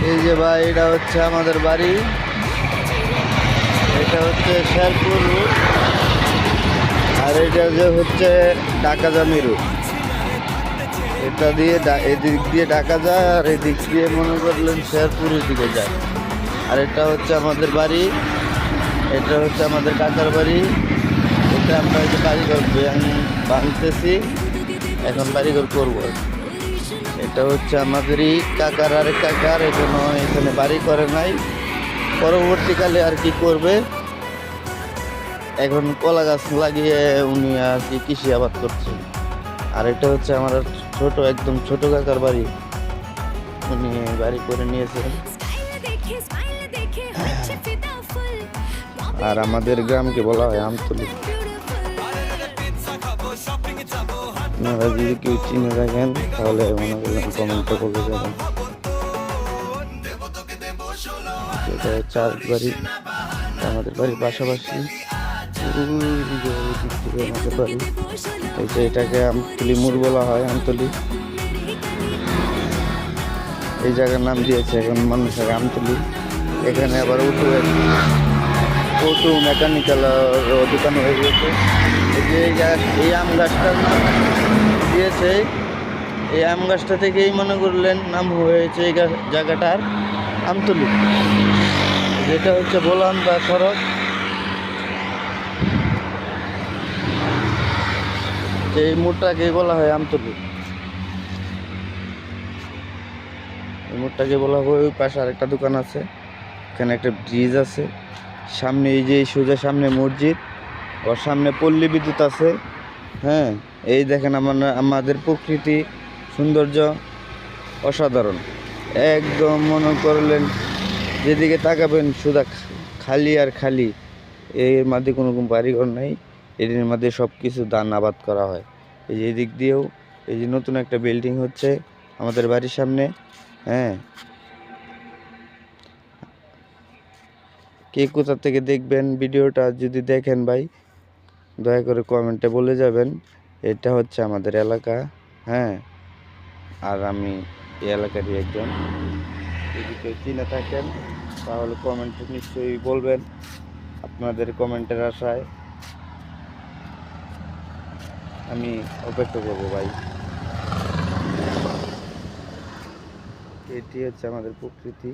এই যে ভাই, এটা হচ্ছে আমাদের বাড়ি। এটা হচ্ছে শেরপুর রোড, আর এটা যে হচ্ছে ঢাকাজামি রোড। এটা দিয়ে এদিক দিয়ে ঢাকা যায়, আর এদিক দিয়ে মনে করলেন শেরপুরের দিকে যায়। আর এটা হচ্ছে আমাদের বাড়ি, এটা হচ্ছে আমাদের কাকার বাড়ি। এটা আমরা এই যে কারিগর ভাঙতেছি, এখন কারিগর করবো। এটা হচ্ছে আমাদেরই কাকার আরেক কাকার, এখানে বাড়ি করে নাই, পরবর্তীকালে আর কি করবে। এখন কলা গাছ লাগিয়ে উনি আর কি কৃষি আবাদ করছে। আর এটা হচ্ছে আমার একদম ছোট কাকার বাড়ি, উনি বাড়ি করে নিয়েছেন। আর আমাদের গ্রামকে বলা হয় আমতলী। আপনারা যদি কেউ চিনে থাকেন তাহলে মনে করলেন কমেন্টে বলে যাবেন। এটা হচ্ছে বাড়ি, আমাদের বাড়ির পাশাপাশি আমাদের বাড়ি। এই যে এটাকে আমতলী মোড় বলা হয়, আমতলী এই জায়গার নাম দিয়েছে এখন মানুষ আগে আমতলী। এখানে আবার অটো মেকানিক্যাল দোকান হয়ে গেছে। এই যে এই আম গাছটার নাম দিয়েছে, এই আম গাছটা থেকেই মনে করলেন নাম হয়েছে এই জায়গাটার আমতলী। যেটা হচ্ছে বোলান বা সড়ক, এই মোড়টাকে বলা হয় আমতলী। এই মোড়টাকে বলা হয়। ওই পাশে আরেকটা দোকান আছে, এখানে একটা ব্রিজ আছে, সামনে এই যে সোজা সামনে মসজিদ, ওর সামনে পল্লী বিদ্যুৎ আছে। হ্যাঁ, এই দেখেন আমাদের প্রকৃতি সৌন্দর্য অসাধারণ। একদম মনে করলেন যেদিকে তাকাবেন শুধু খালি আর খালি। এর মধ্যে কোনো বাড়িঘর নাই, এর মধ্যে সব কিছু ধান আবাদ করা হয়। এই যে এদিক দিয়েও এই যে নতুন একটা বিল্ডিং হচ্ছে আমাদের বাড়ির সামনে। হ্যাঁ, কে কোথা থেকে দেখবেন ভিডিওটা, যদি দেখেন ভাই দয়া করে কমেন্টে বলে যাবেন। এটা হচ্ছে আমাদের এলাকা। হ্যাঁ, আর আমি এই এলাকারই একজন। যদি কেউ চিনে থাকেন তাহলে কমেন্টে নিশ্চয়ই বলবেন। আপনাদের কমেন্টের আশায় আমি অপেক্ষা করবো ভাই। এটি হচ্ছে আমাদের প্রকৃতি।